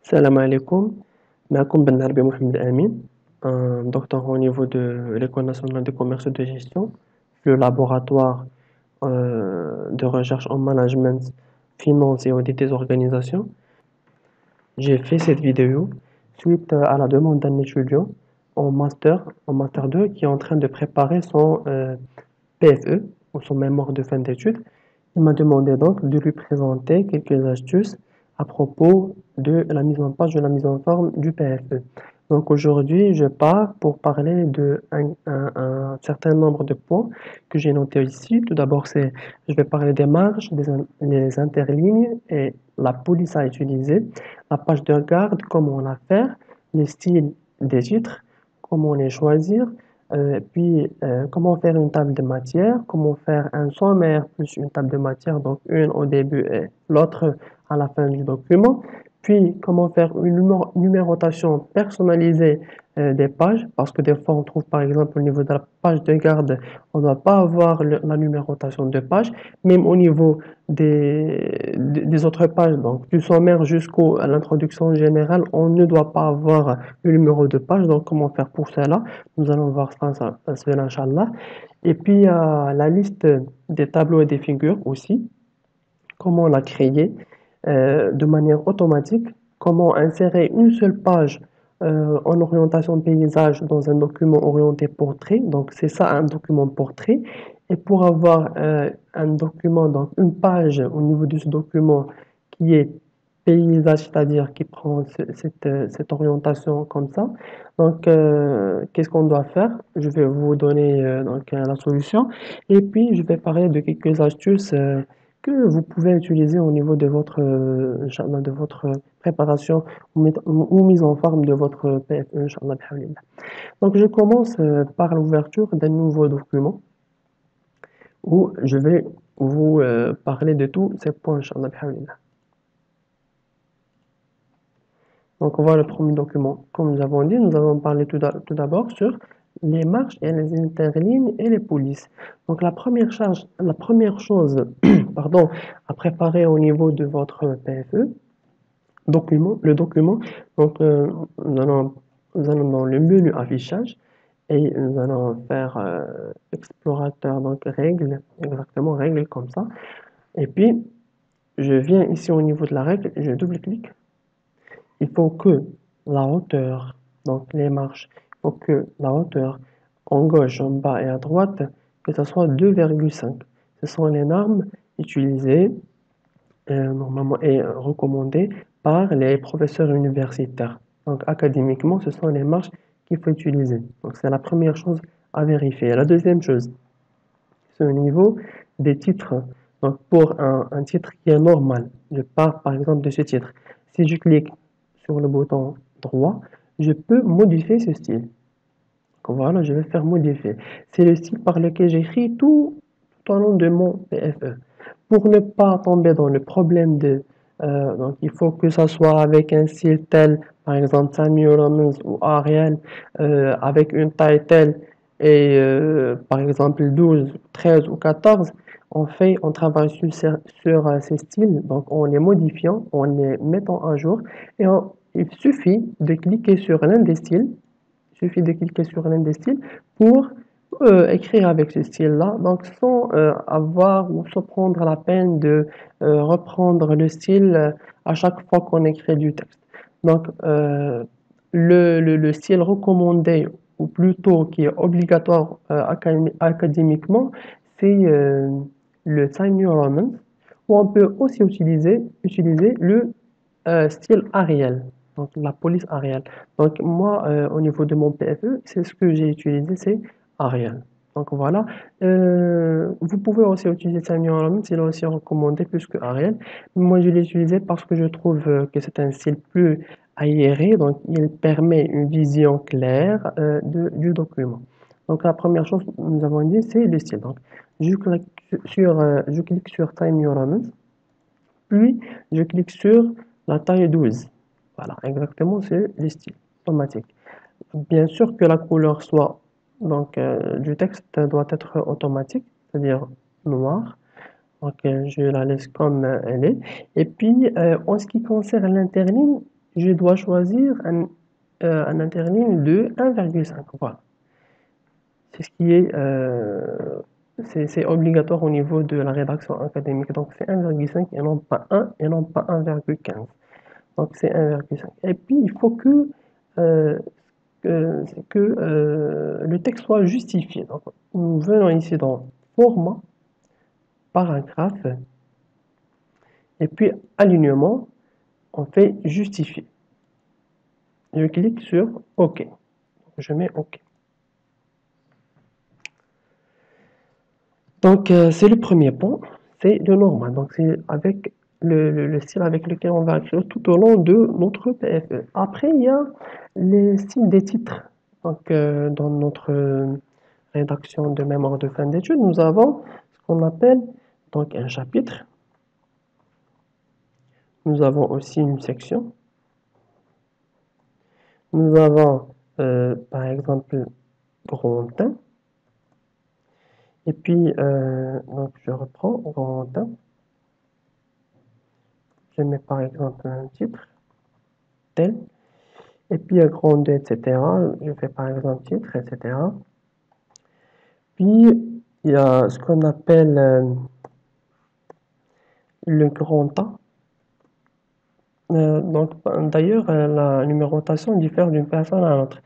Salam alaikum, معكم Ben Arbi Mohamed Amin, un docteur au niveau de l'École nationale de commerce et de gestion, le laboratoire de recherche en management, finance et audit des organisations. J'ai fait cette vidéo suite à la demande d'un étudiant en master 2, qui est en train de préparer son PFE, ou son mémoire de fin d'études. Il m'a demandé donc de lui présenter quelques astuces à propos de la mise en page, de la mise en forme du PFE. Donc aujourd'hui, je pars pour parler de un certain nombre de points que j'ai notés ici. Tout d'abord, je vais parler des marges, des interlignes et la police à utiliser, la page de garde, comment la faire, les styles des titres, comment les choisir, comment faire une table de matière, comment faire un sommaire plus une table de matière, donc une au début et l'autre à la fin du document. Puis, comment faire une numérotation personnalisée des pages, parce que des fois, on trouve par exemple au niveau de la page de garde, on ne doit pas avoir la numérotation de pages, même au niveau des autres pages, donc du sommaire jusqu'à l'introduction générale, on ne doit pas avoir le numéro de page. Donc, comment faire pour cela? Nous allons voir cela, Inch'Allah. Et puis, la liste des tableaux et des figures aussi, comment la créer de manière automatique, comment insérer une seule page en orientation paysage dans un document orienté portrait. Donc, c'est ça un document portrait. Et pour avoir un document, donc une page au niveau de ce document qui est paysage, c'est-à-dire qui prend cette orientation comme ça. Donc, qu'est-ce qu'on doit faire? Je vais vous donner la solution. Et puis, je vais parler de quelques astuces que vous pouvez utiliser au niveau Inch'Allah, de votre préparation ou mise en forme de votre PFE, Inch'Allah, bihamdillah. Donc, je commence par l'ouverture d'un nouveau document où je vais vous parler de tous ces points, Inch'Allah, bihamdillah. Donc, on voit le premier document. Comme nous avons dit, nous allons parler tout d'abord sur les marges et les interlignes et les polices. Donc, la première chose, pardon, à préparer au niveau de votre PFE, le document. Donc, nous allons dans le menu affichage et nous allons faire explorateur, donc règles, exactement règles comme ça. Et puis, je viens ici au niveau de la règle, je double-clique. Il faut que la hauteur, donc les marches, il faut que la hauteur en gauche, en bas et à droite, que ce soit 2,5. Ce sont les normes utilisées normalement et recommandées par les professeurs universitaires. Donc académiquement, ce sont les marches qu'il faut utiliser. Donc c'est la première chose à vérifier. La deuxième chose, c'est au niveau des titres. Donc pour un titre qui est normal, je pars par exemple de ce titre. Si je clique sur le bouton droit, je peux modifier ce style. Donc voilà, je vais faire modifier. C'est le style par lequel j'écris tout au long de mon PFE. Pour ne pas tomber dans le problème donc il faut que ça soit avec un style tel, par exemple Samuel Romans ou Arial, avec une taille telle et par exemple 12, 13 ou 14. On travaille sur ces styles, donc en les modifiant, en les mettant à jour, et il suffit de cliquer sur l'un des styles. Il suffit de cliquer sur l'un des styles pour écrire avec ce style-là, donc sans avoir ou sans prendre la peine de reprendre le style à chaque fois qu'on écrit du texte. Donc, le style recommandé, ou plutôt qui est obligatoire académiquement, c'est le Times New Roman, ou on peut aussi utiliser le style Arial, donc la police Arial. Donc moi, au niveau de mon PFE, c'est ce que j'ai utilisé, c'est Arial. Donc voilà. Vous pouvez aussi utiliser Samuel Rollins, il est aussi recommandé plus que Arial. Moi, je l'ai utilisé parce que je trouve que c'est un style plus aéré, donc il permet une vision claire du document. Donc la première chose que nous avons dit, c'est le style. Donc je clique sur Time New Roman, puis je clique sur la taille 12. Voilà, exactement, c'est le style automatique. Bien sûr que la couleur soit du texte doit être automatique, c'est-à-dire noir. Donc je la laisse comme elle est. Et puis en ce qui concerne l'interligne, je dois choisir un interligne de 1,5. Voilà. C'est ce qui est, c'est obligatoire au niveau de la rédaction académique. Donc c'est 1,5 et non pas 1 et non pas 1,15. Donc c'est 1,5. Et puis il faut euh, que le texte soit justifié. Donc nous venons ici dans format, paragraphe, et puis alignement, on fait justifier. Je clique sur OK. Je mets OK. Donc, c'est le premier point, c'est le normal. Donc, c'est avec le style avec lequel on va écrire tout au long de notre PFE. Après, il y a les styles des titres. Donc, dans notre rédaction de mémoire de fin d'études, nous avons ce qu'on appelle donc un chapitre. Nous avons aussi une section. Nous avons, par exemple, grand 1. Et puis, donc je reprends grand 1. Je mets par exemple un titre, tel. Et puis, grand 2, etc. Je fais par exemple titre, etc. Puis, il y a ce qu'on appelle le grand A. Donc, d'ailleurs, la numérotation diffère d'une personne à l'autre.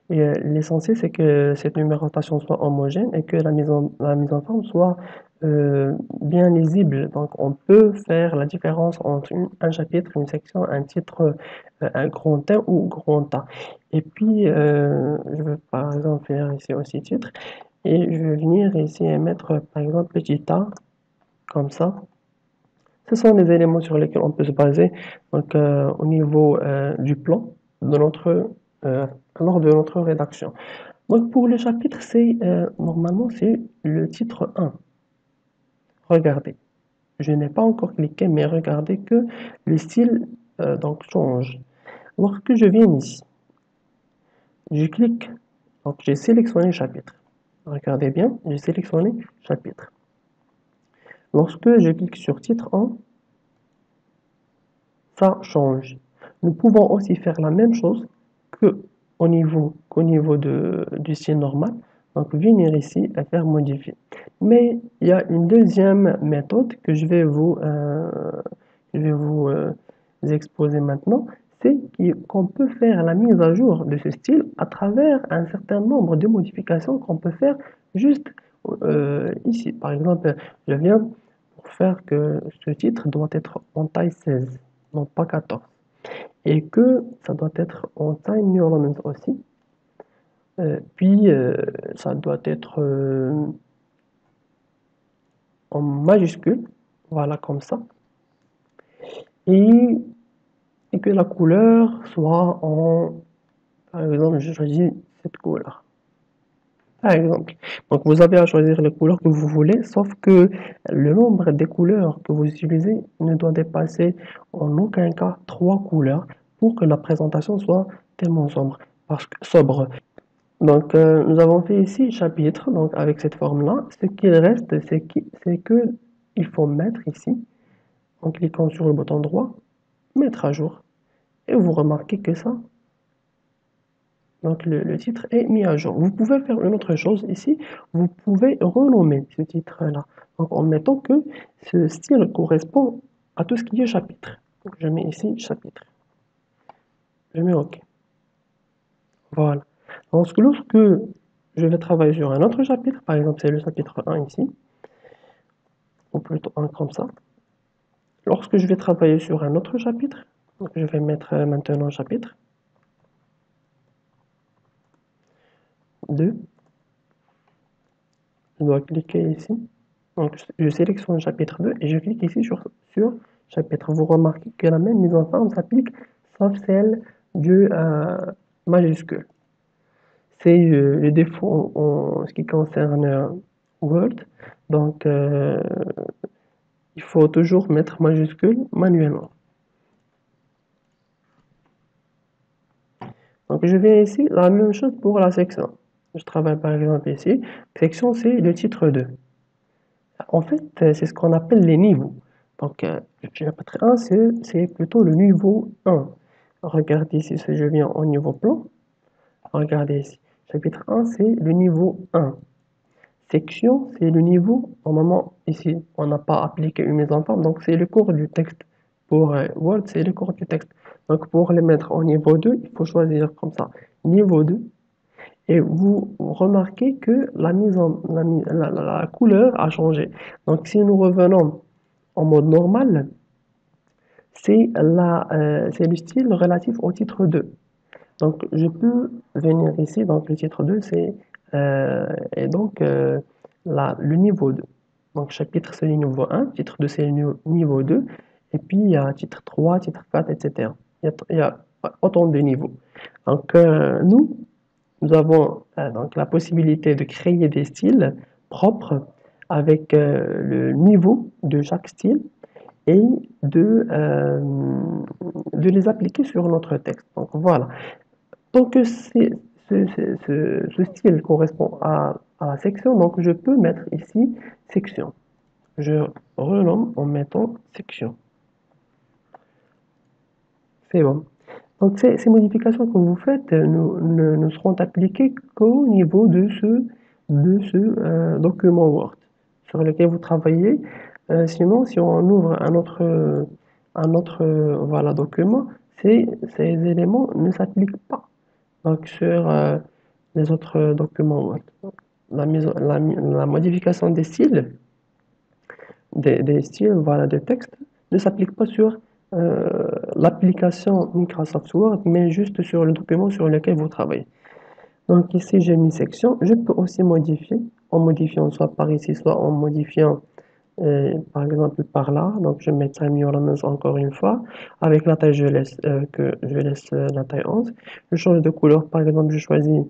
Et l'essentiel, c'est que cette numérotation soit homogène et que la mise en forme soit bien lisible. Donc, on peut faire la différence entre un chapitre, une section, un titre, un grand 1 ou grand A. Et puis, je vais par exemple faire ici aussi titre. Et je vais venir ici et mettre par exemple petit a, comme ça. Ce sont des éléments sur lesquels on peut se baser donc, au niveau du plan de lors de notre rédaction. Donc pour le chapitre, normalement c'est le titre 1. Regardez, je n'ai pas encore cliqué, mais regardez que le style donc change. Lorsque je viens ici, je clique, donc j'ai sélectionné chapitre. Regardez bien, j'ai sélectionné chapitre. Lorsque je clique sur titre 1, ça change. Nous pouvons aussi faire la même chose qu'au niveau du style normal. Donc venir ici et faire modifier. Mais il y a une deuxième méthode que je vais vous exposer maintenant. C'est qu'on peut faire la mise à jour de ce style à travers un certain nombre de modifications qu'on peut faire juste ici. Par exemple, je viens pour faire que ce titre doit être en taille 16, non pas 14. Et que ça doit être en taille New Orleans aussi. Puis ça doit être en majuscule, voilà comme ça. Et, et que la couleur soit par exemple, je choisis cette couleur. Par exemple. Donc vous avez à choisir les couleurs que vous voulez, sauf que le nombre des couleurs que vous utilisez ne doit dépasser en aucun cas 3 couleurs pour que la présentation soit tellement sobre. Donc nous avons fait ici chapitre, donc avec cette forme-là. Ce qu'il reste, c'est que il faut mettre ici, en cliquant sur le bouton droit, mettre à jour. Et vous remarquez que ça, donc le titre est mis à jour. Vous pouvez faire une autre chose ici, vous pouvez renommer ce titre-là, donc en mettant que ce style correspond à tout ce qui est chapitre. Donc je mets ici chapitre. Je mets OK. Voilà. Donc lorsque je vais travailler sur un autre chapitre, par exemple c'est le chapitre 1 ici, ou plutôt 1 comme ça. Lorsque je vais travailler sur un autre chapitre, donc je vais mettre maintenant chapitre 2. Je dois cliquer ici. Donc je sélectionne chapitre 2 et je clique ici sur chapitre. Vous remarquez que la même mise en forme s'applique, sauf celle du majuscule. C'est le défaut en ce qui concerne Word. Donc il faut toujours mettre majuscule manuellement. Donc je viens ici, la même chose pour la section. Je travaille par exemple ici. Section, c'est le titre 2. En fait, c'est ce qu'on appelle les niveaux. Donc, chapitre 1, c'est plutôt le niveau 1. Regardez ici, si je viens au niveau plan, regardez ici. Chapitre 1, c'est le niveau 1. Section, c'est le niveau, normalement, ici, on n'a pas appliqué une mise en forme, donc c'est le cours du texte. Pour Word, c'est le cours du texte. Donc pour les mettre au niveau 2, il faut choisir comme ça, niveau 2. Et vous remarquez que la couleur a changé. Donc si nous revenons en mode normal, c'est le style relatif au titre 2. Donc je peux venir ici, donc le titre 2, c'est et donc le niveau 2. Donc chapitre c'est le niveau 1, titre 2 c'est le niveau 2, et puis il y a titre 3, titre 4, etc. Il y a autant de niveaux. Donc nous avons donc la possibilité de créer des styles propres avec le niveau de chaque style et de les appliquer sur notre texte. Donc voilà. Donc ce style correspond à la section, donc je peux mettre ici section. Je renomme en mettant section. C'est bon. Donc ces modifications que vous faites ne seront appliquées qu'au niveau de ce document Word sur lequel vous travaillez. Sinon, si on ouvre un autre voilà, document, ces éléments ne s'appliquent pas donc, sur les autres documents Word. La modification des styles, des styles voilà, de texte ne s'applique pas sur l'application Microsoft Word, mais juste sur le document sur lequel vous travaillez. Donc ici, j'ai mis section. Je peux aussi modifier, en modifiant soit par ici, soit en modifiant par exemple par là. Donc je mets Time New Roman encore une fois. Avec la taille, je laisse la taille 11. Je change de couleur, par exemple, je choisis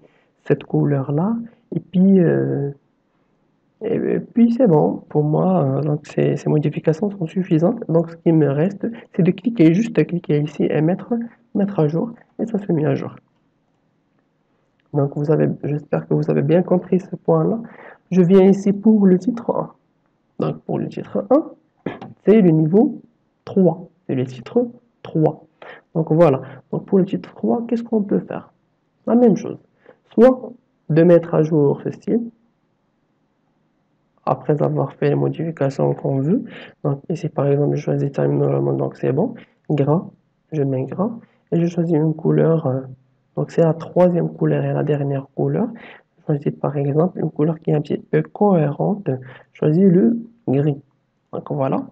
cette couleur-là. Et puis, c'est bon pour moi. Donc ces modifications sont suffisantes. Donc ce qui me reste, c'est de cliquer, juste cliquer ici et mettre à jour. Et ça se met à jour. Donc j'espère que vous avez bien compris ce point-là. Je viens ici pour le titre 1. Donc pour le titre 1, c'est le niveau 3. C'est le titre 3. Donc voilà. Donc pour le titre 3, qu'est-ce qu'on peut faire? La même chose. Soit de mettre à jour ce style, après avoir fait les modifications qu'on veut. Donc ici par exemple je choisis Time Normal, donc c'est bon. Gras, je mets gras et je choisis une couleur. Donc c'est la troisième couleur et la dernière couleur. Je choisis par exemple une couleur qui est un petit peu cohérente. Je choisis le gris. Donc voilà.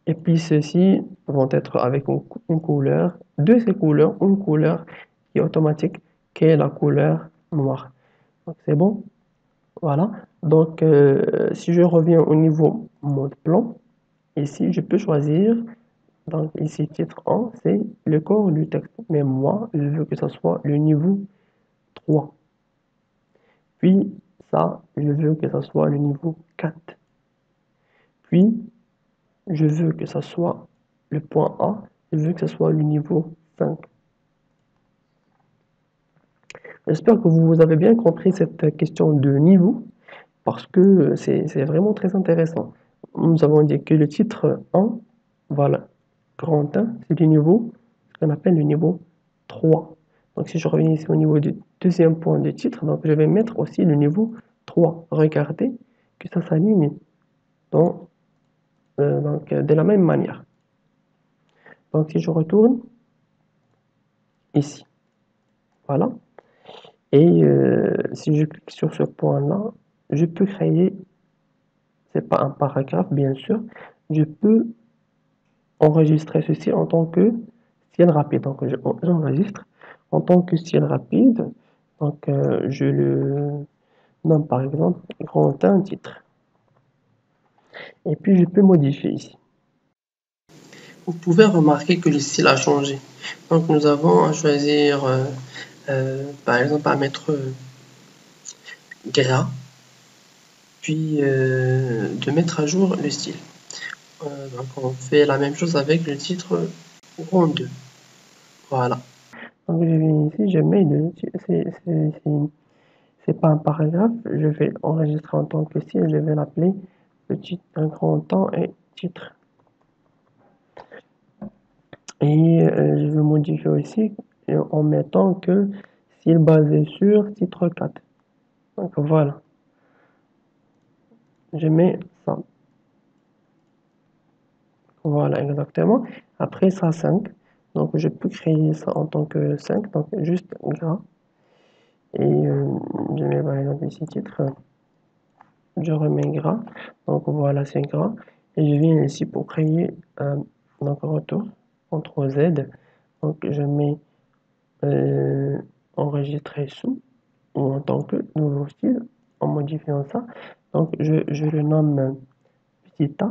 Et puis ceux-ci vont être avec une couleur, de ces couleurs, une couleur qui est automatique, qui est la couleur noire. Donc c'est bon. Voilà. Donc, si je reviens au niveau mode plan, ici, je peux choisir. Donc, ici, titre 1, c'est le corps du texte. Mais moi, je veux que ce soit le niveau 3. Puis, ça, je veux que ce soit le niveau 4. Puis, je veux que ce soit le point A. Je veux que ce soit le niveau 5. J'espère que vous avez bien compris cette question de niveau, parce que c'est vraiment très intéressant. Nous avons dit que le titre 1, voilà, grand 1, c'est le niveau, ce qu'on appelle le niveau 3. Donc si je reviens ici au niveau du deuxième point de titre, donc je vais mettre aussi le niveau 3. Regardez que ça s'aligne de la même manière. Donc si je retourne ici, voilà, et si je clique sur ce point-là, je peux créer, c'est pas un paragraphe bien sûr, je peux enregistrer ceci en tant que style rapide. Donc j'enregistre en tant que style rapide. Donc je le nomme par exemple grand 1 titre. Et puis je peux modifier ici. Vous pouvez remarquer que le style a changé. Donc nous avons à choisir par exemple à mettre gras, puis de mettre à jour le style. Donc on fait la même chose avec le titre grand 2. Voilà. Donc je viens ici, je mets c'est pas un paragraphe, je vais enregistrer en tant que style, je vais l'appeler un grand temps et titre. Et je vais modifier aussi en mettant que style basé sur titre 4. Donc voilà, je mets ça. Voilà, exactement. Après ça, 5. Donc je peux créer ça en tant que 5. Donc juste gras. Et je mets par exemple ici titre. Je remets gras. Donc voilà, c'est gras. Et je viens ici pour créer donc retour. CTRL Z. Donc je mets enregistrer sous ou en tant que nouveau style en modifiant ça. Donc je le nomme petit a,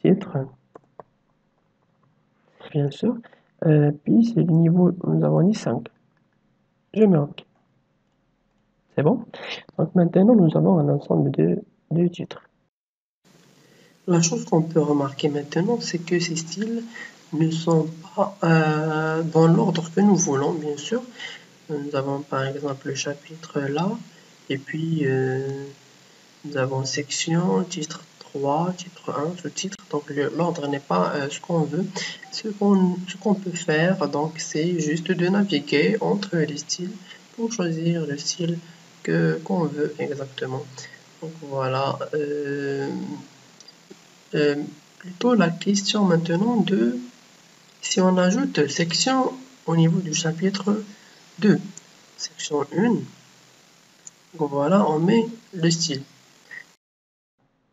titre, bien sûr. Puis c'est le niveau, nous avons dit 5. Je mets OK. C'est bon. Donc maintenant nous avons un ensemble de titres. La chose qu'on peut remarquer maintenant, c'est que ces styles ne sont pas dans l'ordre que nous voulons, bien sûr. Nous avons par exemple le chapitre là, et puis nous avons section, titre 3, titre 1, sous-titre. Donc l'ordre n'est pas ce qu'on veut. Ce qu'on peut faire, donc, c'est juste de naviguer entre les styles pour choisir le style qu'on veut exactement. Donc voilà. Plutôt la question maintenant de si on ajoute section au niveau du chapitre 2, section 1, voilà, on met le style.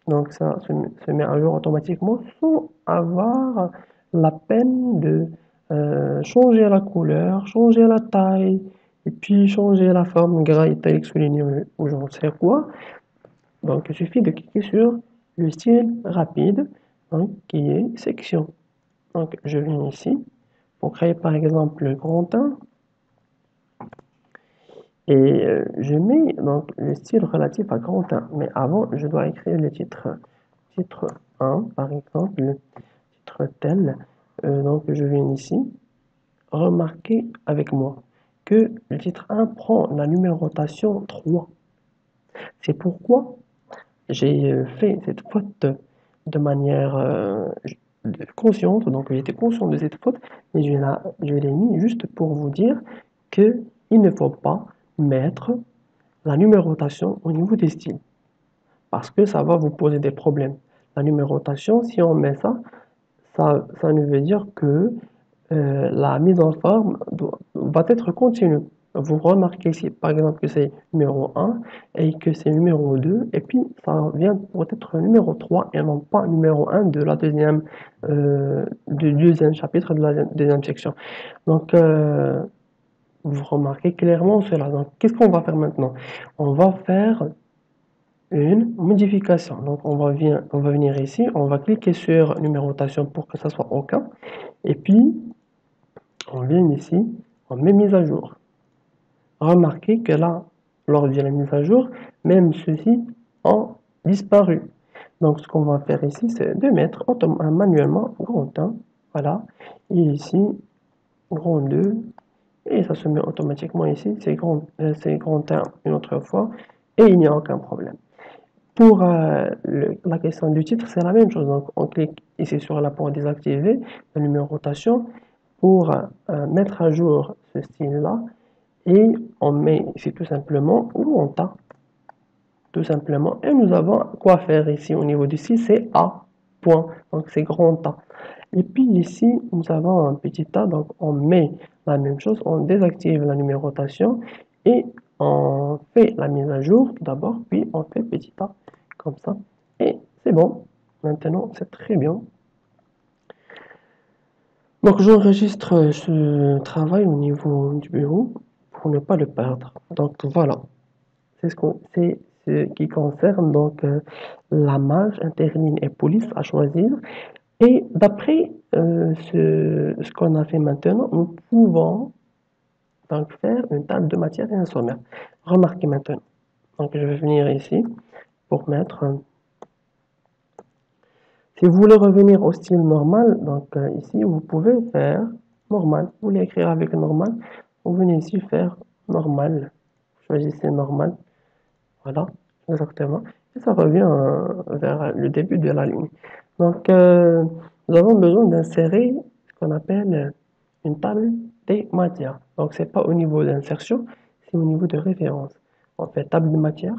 Donc ça se met à jour automatiquement sans avoir la peine de changer la couleur, changer la taille, et puis changer la forme gras, italique, souligné ou je ne sais quoi. Donc il suffit de cliquer sur le style rapide, donc, qui est section. Donc je viens ici pour créer par exemple le grand 1 et je mets donc le style relatif à grand 1. Mais avant, je dois écrire le titre 1 par exemple, le titre tel. Donc je viens ici, remarquez avec moi que le titre 1 prend la numérotation 3. C'est pourquoi j'ai fait cette faute de manière consciente, donc j'étais conscient de cette faute, mais je l'ai mis juste pour vous dire que il ne faut pas mettre la numérotation au niveau des styles, parce que ça va vous poser des problèmes. La numérotation, si on met ça ne veut dire que la mise en forme va être continue. Vous remarquez ici, par exemple, que c'est numéro 1 et que c'est numéro 2, et puis ça vient pour être numéro 3 et non pas numéro 1 de la du deuxième chapitre de la deuxième section. Donc, vous remarquez clairement cela. Donc, qu'est-ce qu'on va faire maintenant? On va faire une modification. Donc, on va venir ici, on va cliquer sur numérotation pour que ça soit OK. Et puis, on vient ici, on met mise à jour. Remarquez que là, lors de la mise à jour, même ceux-ci ont disparu. Donc, ce qu'on va faire ici, c'est de mettre manuellement grand 1, voilà, et ici, grand 2, et ça se met automatiquement ici, c'est grand 1 une autre fois, et il n'y a aucun problème. Pour la question du titre, c'est la même chose. Donc, on clique ici sur la pour désactiver la numérotation pour mettre à jour ce style-là. Et on met ici tout simplement grand A, tout simplement. Et nous avons quoi faire ici au niveau du style, c'est A, point. Donc, c'est grand A. Et puis ici, nous avons un petit a, donc on met la même chose, on désactive la numérotation et on fait la mise à jour tout d'abord, puis on fait petit a, comme ça. Et c'est bon, maintenant c'est très bien. Donc j'enregistre ce travail au niveau du bureau pour ne pas le perdre. Donc voilà, c'est ce qui concerne donc la marge interligne et police à choisir. Et d'après ce qu'on a fait maintenant, nous pouvons donc faire une table de matière et un sommaire. Remarquez maintenant. Donc je vais venir ici pour mettre. Si vous voulez revenir au style normal, donc ici vous pouvez faire normal. Vous voulez écrire avec normal, vous venez ici faire normal. Choisissez normal. Voilà, exactement. Et ça revient vers le début de la ligne. Donc nous avons besoin d'insérer ce qu'on appelle une table des matières. Donc, c'est pas au niveau d'insertion, c'est au niveau de référence. On fait table de matières,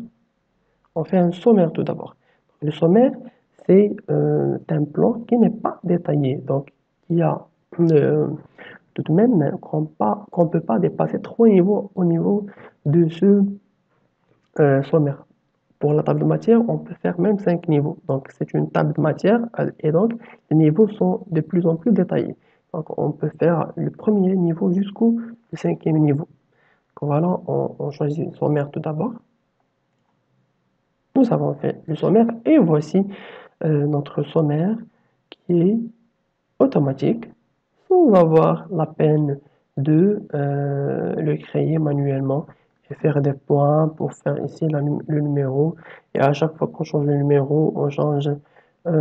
on fait un sommaire tout d'abord. Le sommaire, c'est un plan qui n'est pas détaillé. Donc, il y a tout de même qu'on ne peut pas dépasser 3 niveaux au niveau de ce sommaire. Pour la table de matière, on peut faire même 5 niveaux. Donc, c'est une table de matière et donc les niveaux sont de plus en plus détaillés. Donc, on peut faire le premier niveau jusqu'au 5e niveau. Donc, voilà, on choisit le sommaire tout d'abord. Nous avons fait le sommaire et voici notre sommaire qui est automatique sans avoir la peine de le créer manuellement et faire des points pour faire ici le numéro. Et à chaque fois qu'on change le numéro, on change qu'il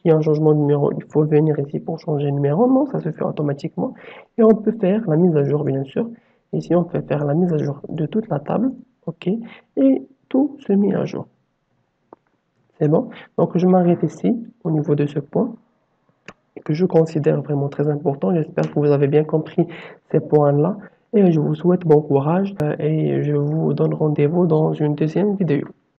y a un changement de numéro, il faut venir ici pour changer le numéro. Non, ça se fait automatiquement. Et on peut faire la mise à jour, bien sûr. Ici, on peut faire la mise à jour de toute la table. OK. Et tout se met à jour. C'est bon. Donc, je m'arrête ici au niveau de ce point que je considère vraiment très important. J'espère que vous avez bien compris ces points-là et je vous souhaite bon courage et je vous donne rendez-vous dans une deuxième vidéo.